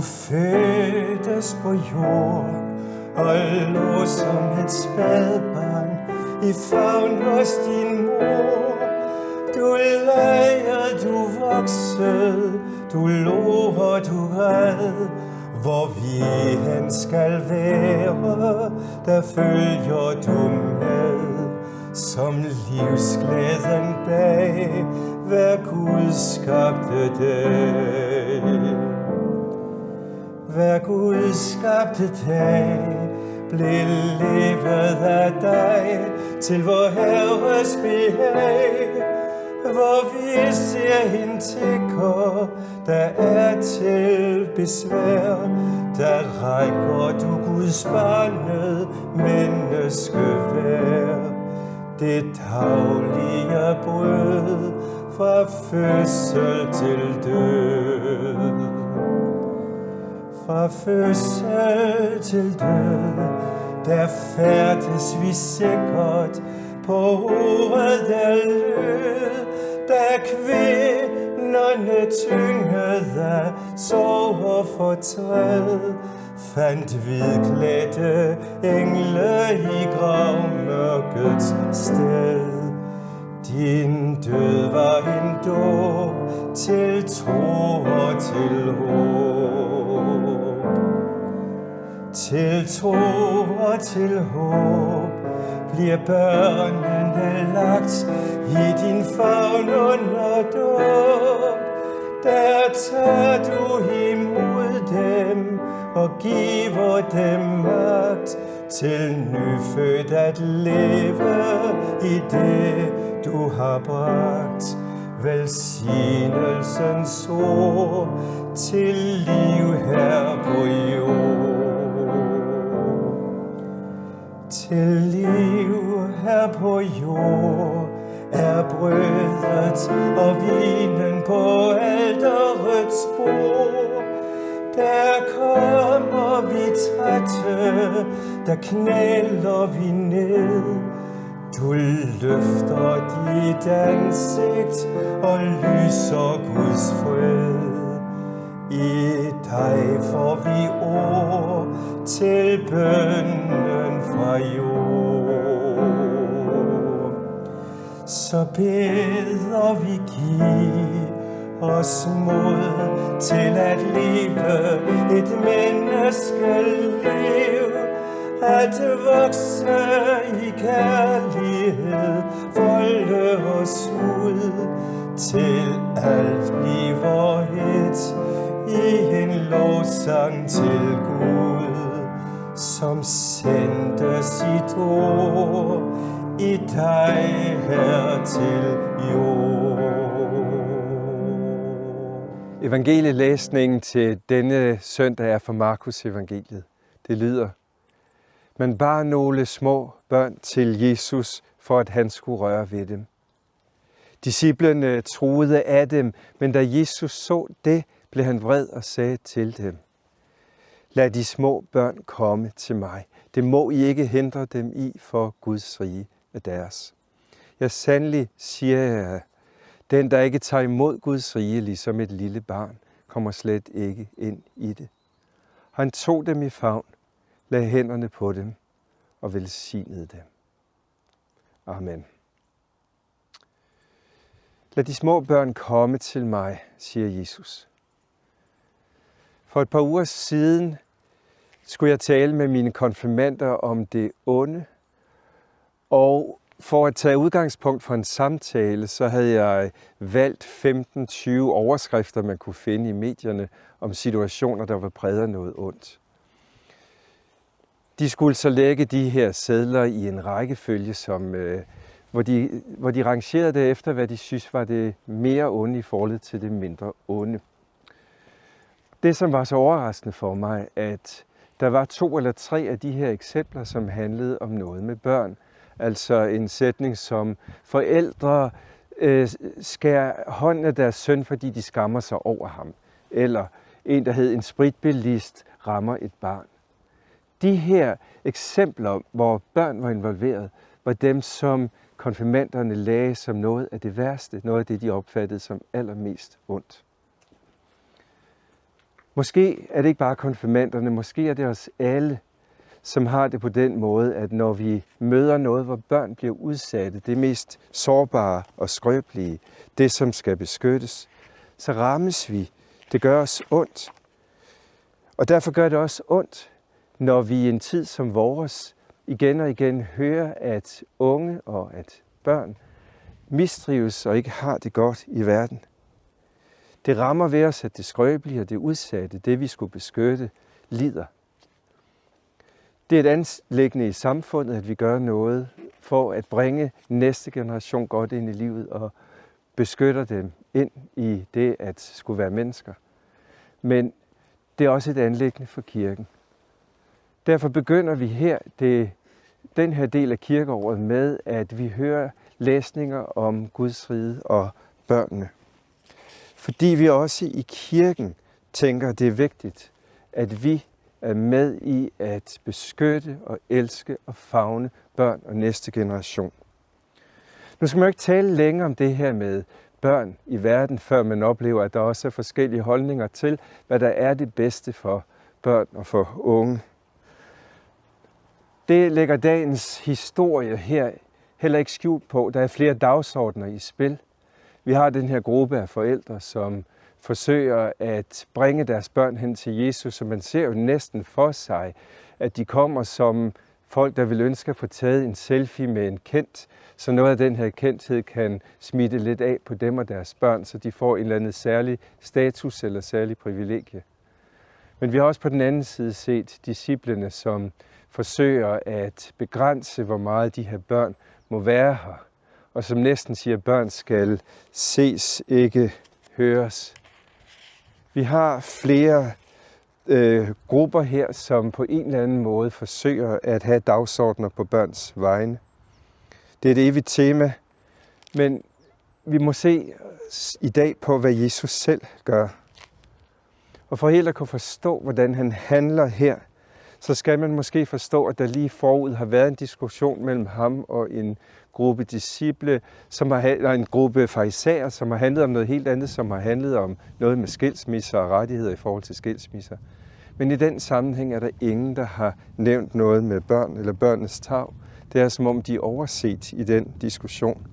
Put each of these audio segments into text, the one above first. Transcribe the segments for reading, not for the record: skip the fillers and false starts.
Du fødtes på jord og lå som et spædbarn i favn hos din mor. Du legede, du voksede, du lå og du red. Hvor vi hen skal være, der følger du med. Som livsglæden bag, hver Gud skabte dag. Hver Gud skabte dag, blev levet af dig, til vor Herres behag. Hvor vi ser hende tigger, der er til besvær, der rækker du Guds barnet menneskevær. Det daglige brød fra fødsel til død. Fra fødsel til død, der færdes vi sikkert på ordet der lød, da kvinderne tyngede sorg og fortræd, fandt hvidklædte engle i gravmørkets sted. Din død var en dåb til tro og til håb. Til tro og til håb bliver børnene lagt i din favn under dåb. Der tager du imod dem og giver dem magt til nyfødt at leve i det, du har bragt. Velsignelsens ord til liv her på jord. Til liv her på jord er brødet og vinen på alterets bord. Der kommer vi trætte, der knæler vi ned. Du løfter dit ansigt og lyser Guds fred. I dig får vi ord til bønnen fra jord. Så beder vi, giv os mod til at leve et menneskeliv, at vokse i kærlighed, folde os ud, til alt bliver et i en lovsang til Gud, som sendte sit ord i dig her til jord. Evangelielæsningen til denne søndag er fra Markus evangeliet. Det lyder: Man bar nogle små børn til Jesus, for at han skulle røre ved dem. Disciplene troede af dem, men da Jesus så det, blev han vred og sagde til dem: Lad de små børn komme til mig. Det må I ikke hindre dem i, for Guds rige er deres. Jeg sandelig siger jer, den der ikke tager imod Guds rige ligesom et lille barn, kommer slet ikke ind i det. Han tog dem i favn, lagde hænderne på dem og velsignede dem. Amen. Lad de små børn komme til mig, siger Jesus. For et par uger siden skulle jeg tale med mine konfirmander om det onde, og for at tage udgangspunkt for en samtale, så havde jeg valgt 15-20 overskrifter, man kunne finde i medierne om situationer, der var præget af noget ondt. De skulle så lægge de her sedler i en rækkefølge, hvor de rangerede det efter, hvad de synes var det mere onde i forhold til det mindre onde. Det, som var så overraskende for mig, at der var 2 eller 3 af de her eksempler, som handlede om noget med børn. Altså en sætning som: forældre skærer hånden af deres søn, fordi de skammer sig over ham. Eller en, der hed: en spritbilist rammer et barn. De her eksempler, hvor børn var involveret, var dem, som konfirmanderne lagde som noget af det værste, noget af det, de opfattede som allermest ondt. Måske er det ikke bare konfirmanderne, måske er det os alle, som har det på den måde, at når vi møder noget, hvor børn bliver udsatte, det mest sårbare og skrøbelige, det som skal beskyttes, så rammes vi. Det gør os ondt. Og derfor gør det også ondt, når vi i en tid som vores igen og igen hører, at unge og at børn mistrives og ikke har det godt i verden. Det rammer ved os, at det skrøbelige og det udsatte, det vi skulle beskytte, lider. Det er et anliggende i samfundet, at vi gør noget for at bringe næste generation godt ind i livet og beskytter dem ind i det at skulle være mennesker. Men det er også et anliggende for kirken. Derfor begynder vi her den her del af kirkeåret med, at vi hører læsninger om Guds rige og børnene. Fordi vi også i kirken tænker, at det er vigtigt, at vi er med i at beskytte og elske og favne børn og næste generation. Nu skal man jo ikke tale længere om det her med børn i verden, før man oplever, at der også er forskellige holdninger til, hvad der er det bedste for børn og for unge. Det lægger dagens historie her heller ikke skjult på. Der er flere dagsordner i spil. Vi har den her gruppe af forældre, som forsøger at bringe deres børn hen til Jesus, og man ser jo næsten for sig, at de kommer som folk, der vil ønske at få taget en selfie med en kendt, så noget af den her kendthed kan smitte lidt af på dem og deres børn, så de får en eller anden særlig status eller særlig privilegie. Men vi har også på den anden side set disciplene, som forsøger at begrænse, hvor meget de her børn må være her, og som næsten siger, at børn skal ses, ikke høres. Vi har flere grupper her, som på en eller anden måde forsøger at have dagsordner på børns vegne. Det er et evigt tema, men vi må se i dag på, hvad Jesus selv gør. Og for helt at kunne forstå, hvordan han handler her, så skal man måske forstå, at der lige forud har været en diskussion mellem ham og en gruppe disciple, eller en gruppe farisæer, som har handlet om noget helt andet, som har handlet om noget med skilsmisser og rettigheder i forhold til skilsmisser. Men i den sammenhæng er der ingen, der har nævnt noget med børn eller børnenes tarv. Det er som om, de er overset i den diskussion.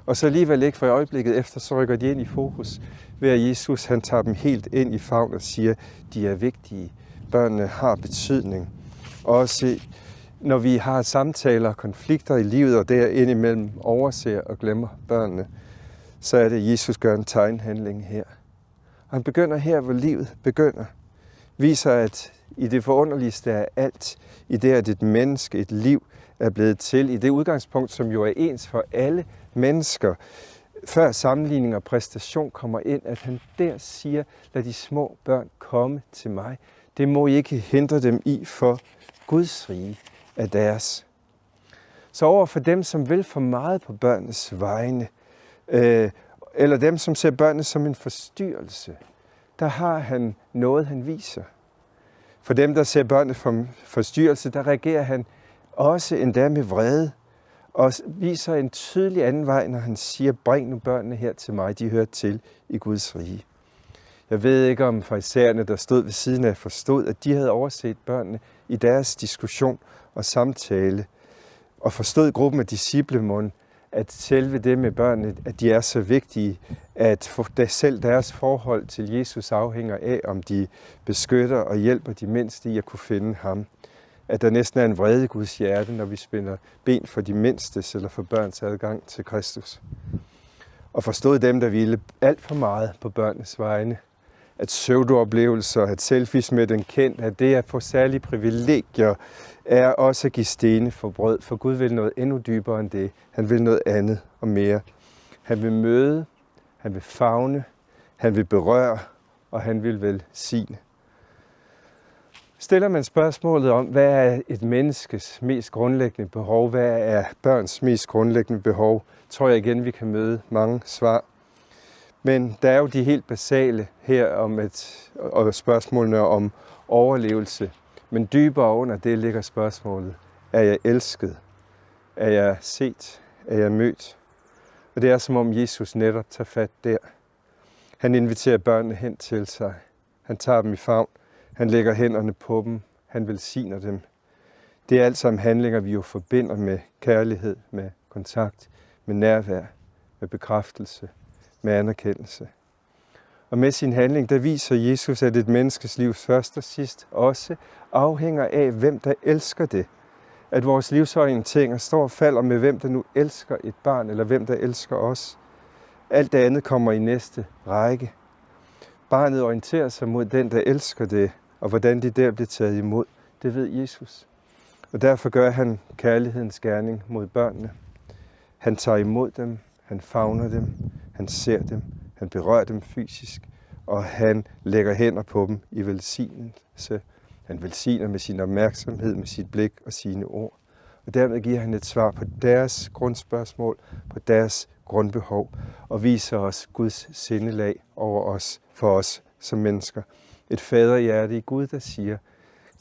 Og så alligevel ikke for øjeblikket efter, så rykker de ind i fokus ved at Jesus han tager dem helt ind i favn og siger, at de er vigtige. Børnene har betydning. Også når vi har samtaler og konflikter i livet, og der indimellem overser og glemmer børnene, så er det, at Jesus gør en tegnhandling her. Og han begynder her, hvor livet begynder. Viser, at i det forunderligste er alt, i det, at et menneske, et liv, er blevet til, i det udgangspunkt, som jo er ens for alle mennesker, før sammenligning og præstation kommer ind, at han der siger, lad de små børn komme til mig. Det må I ikke hindre dem i, for Guds rige er deres. Så over for dem, som vil for meget på børnenes vegne, eller dem, som ser børnene som en forstyrrelse, der har han noget, han viser. For dem, der ser børnene som forstyrrelse, der reagerer han også endda med vrede, og viser en tydelig anden vej, når han siger, bring nu børnene her til mig, de hører til i Guds rige. Jeg ved ikke, om farisæerne, der stod ved siden af, forstod, at de havde overset børnene i deres diskussion og samtale, og forstod gruppen af disciplemund, at selve det med børnene, at de er så vigtige, at selv deres forhold til Jesus afhænger af, om de beskytter og hjælper de mindste i at kunne finde ham. At der næsten er en vrede i Guds hjerte, når vi spænder ben for de mindstes eller for børns adgang til Kristus. Og forstod dem, der ville alt for meget på børnenes vegne, at pseudooplevelser, at selfies med den kendte, at det at få særlige privilegier, er også at give stene for brød. For Gud vil noget endnu dybere end det. Han vil noget andet og mere. Han vil møde, han vil favne, han vil berøre, og han vil velsigne. Stiller man spørgsmålet om, hvad er et menneskes mest grundlæggende behov, hvad er børns mest grundlæggende behov, tror jeg igen, vi kan møde mange svar. Men der er jo de helt basale her og spørgsmålene om overlevelse. Men dybere under det ligger spørgsmålet, er jeg elsket? Er jeg set? Er jeg mødt? Og det er som om Jesus netop tager fat der. Han inviterer børnene hen til sig. Han tager dem i favn. Han lægger hænderne på dem. Han velsigner dem. Det er alt sammen handlinger, vi jo forbinder med kærlighed, med kontakt, med nærvær, med bekræftelse, med anerkendelse. Og med sin handling, der viser Jesus, at et menneskes liv først og sidst også afhænger af, hvem der elsker det. At vores livsorienteringer står og falder med, hvem der nu elsker et barn, eller hvem der elsker os. Alt det andet kommer i næste række. Barnet orienterer sig mod den, der elsker det, og hvordan de der bliver taget imod, det ved Jesus. Og derfor gør han kærlighedens gerning mod børnene. Han tager imod dem, han favner dem, han ser dem, han berører dem fysisk, og han lægger hænder på dem i velsignelse. Han velsigner med sin opmærksomhed, med sit blik og sine ord. Og dermed giver han et svar på deres grundspørgsmål, på deres grundbehov, og viser os Guds sindelag over os, for os som mennesker. Et faderhjerte i Gud, der siger,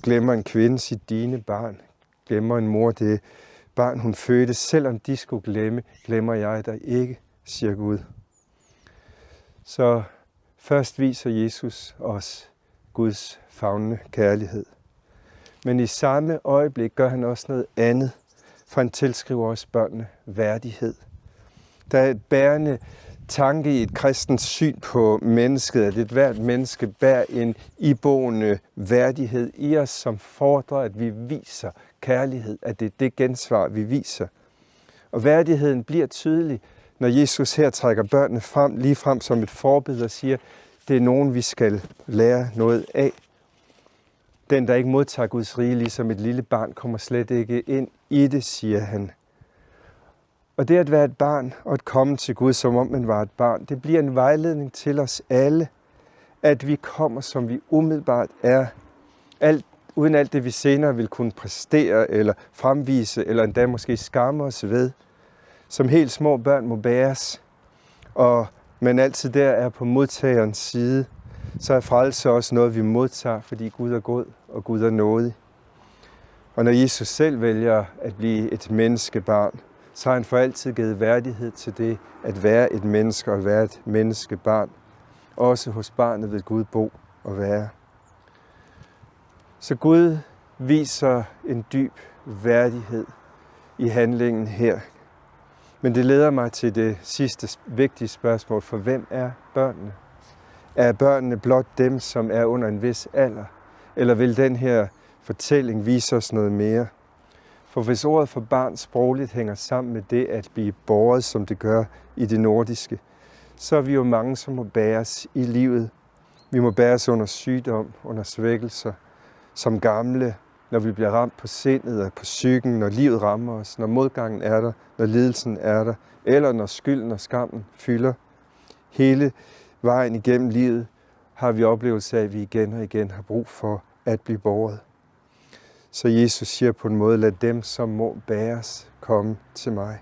glemmer en kvinde sit dine barn, glemmer en mor det barn, hun fødte, selvom de skulle glemme, glemmer jeg dig ikke, siger Gud. Så først viser Jesus os Guds favnende kærlighed. Men i samme øjeblik gør han også noget andet, for han tilskriver os børnene værdighed. Der er et bærende tanke i et kristent syn på mennesket, at et hvert menneske bærer en iboende værdighed i os, som fordrer, at vi viser kærlighed, at det er det gensvar, vi viser. Og værdigheden bliver tydelig, når Jesus her trækker børnene frem, lige frem som et forbillede og siger, det er nogen, vi skal lære noget af. Den, der ikke modtager Guds rige, ligesom et lille barn, kommer slet ikke ind i det, siger han. Og det at være et barn og at komme til Gud, som om man var et barn, det bliver en vejledning til os alle, at vi kommer, som vi umiddelbart er, uden alt det, vi senere vil kunne præstere eller fremvise, eller endda måske skamme os ved, som helt små børn må bæres, men altid der er på modtagerens side, så er frelse også noget, vi modtager, fordi Gud er god og Gud er nådig. Og når Jesus selv vælger at blive et menneskebarn, så har han for altid givet værdighed til det at være et menneske og være et menneskebarn. Også hos barnet vil Gud bo og være. Så Gud viser en dyb værdighed i handlingen her. Men det leder mig til det sidste vigtige spørgsmål, for hvem er børnene? Er børnene blot dem, som er under en vis alder? Eller vil den her fortælling vise os noget mere? For hvis ordet for barn sprogligt hænger sammen med det at blive båret, som det gør i det nordiske, så er vi jo mange, som må bæres i livet. Vi må bæres under sygdom, under svækkelser, som gamle, når vi bliver ramt på sindet og på psyken, når livet rammer os, når modgangen er der, når lidelsen er der, eller når skylden og skammen fylder. Hele vejen igennem livet har vi oplevelse af, at vi igen og igen har brug for at blive båret. Så Jesus siger på en måde, lad dem, som må bæres, komme til mig.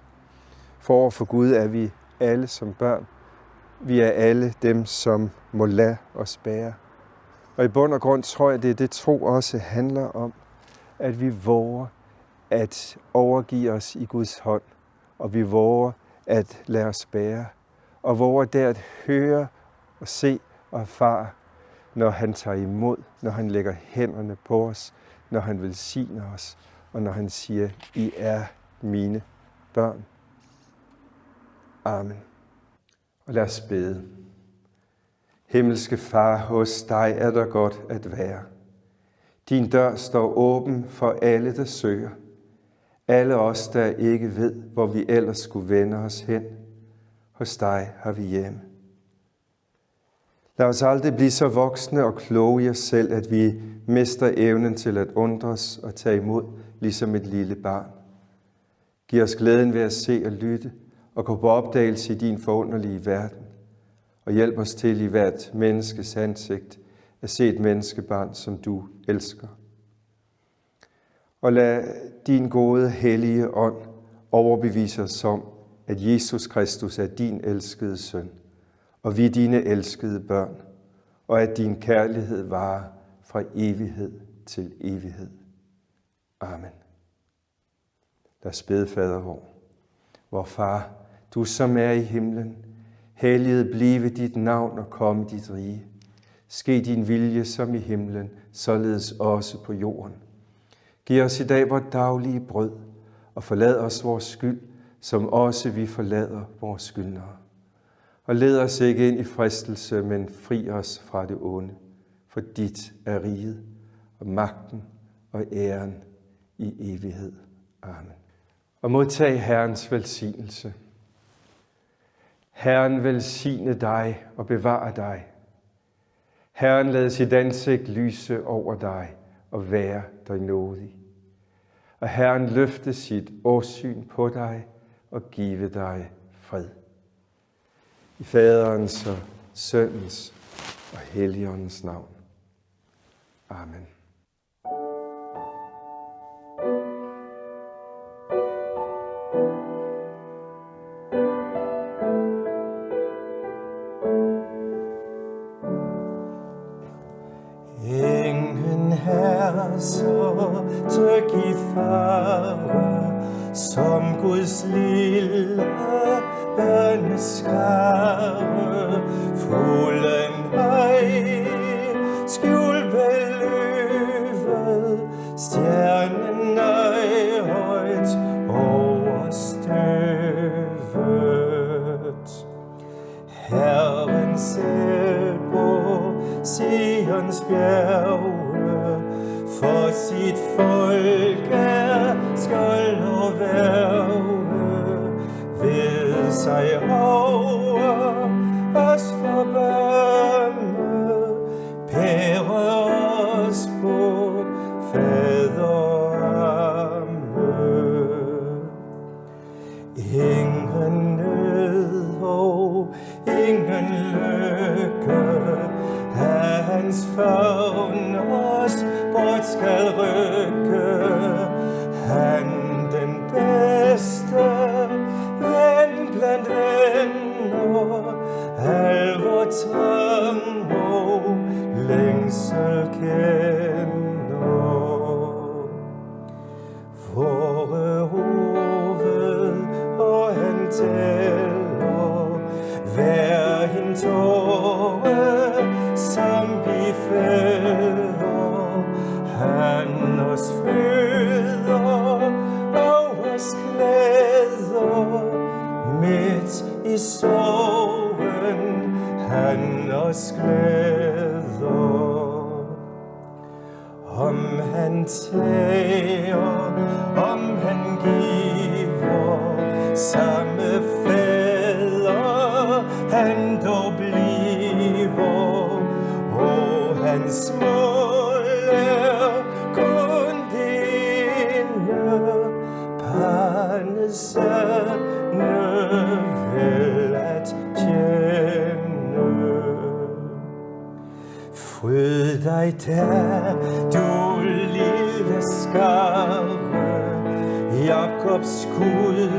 For overfor Gud er vi alle som børn. Vi er alle dem, som må lade os bære. Og i bund og grund tror jeg, det er det tro også handler om, at vi våger at overgive os i Guds hånd, og vi våger at lade os bære, og våger der at høre og se og erfare, når han tager imod, når han lægger hænderne på os, når han velsigner os, og når han siger, I er mine børn. Amen. Og lad os bede. Himmelske Far, hos dig er der godt at være. Din dør står åben for alle, der søger. Alle os, der ikke ved, hvor vi ellers skulle vende os hen. Hos dig har vi hjemme. Lad os aldrig blive så voksne og kloge i os selv, at vi mister evnen til at undres og tage imod, ligesom et lille barn. Giv os glæden ved at se og lytte og gå på opdagelse i din forunderlige verden. Og hjælp os til i hvert menneskes ansigt at se et menneskebarn, som du elsker. Og lad din gode, hellige ånd overbevise os om, at Jesus Kristus er din elskede søn, og vi er dine elskede børn, og at din kærlighed varer fra evighed til evighed. Amen. Lad os bede, Fader vor Far, du som er i himlen, helliget blive dit navn og komme dit rige. Ske din vilje som i himlen, således også på jorden. Giv os i dag vores daglige brød, og forlad os vores skyld, som også vi forlader vores skyldnere. Og led os ikke ind i fristelse, men fri os fra det onde. For dit er riget, og magten og æren i evighed. Amen. Og modtag Herrens velsignelse. Herren velsigne dig og bevare dig. Herren lad sit ansigt lyse over dig og være dig nådig. Og Herren løfte sit åsyn på dig og give dig fred. I Faderens og Søndens og Helligåndens navn. Amen. Ingen herser tryg i fare, som Guds lille børneskare. Fuglen høj, skjul beløvet, stjernen højt over støvet. Herren selv på Sions bjerge, for sit folk er skjold og værge, ved sig over os forbarme, pære os på faderarme. Ingen nød og ingen lykke, hans favn os bort skal rykke. Han den bedste ven blandt venner, al vor trang og længsel kender. Vore hoved og han tæller hver en tåre, som vi fælder. Han os føder og os glæder, midt i sorgen han os glæder. Om han tager, om han giver, samme fader han dog bliver. Og hans mål er kun dine, barnets sande vel at tjene. Fryd dig der, du lille skare, Jakobs Gud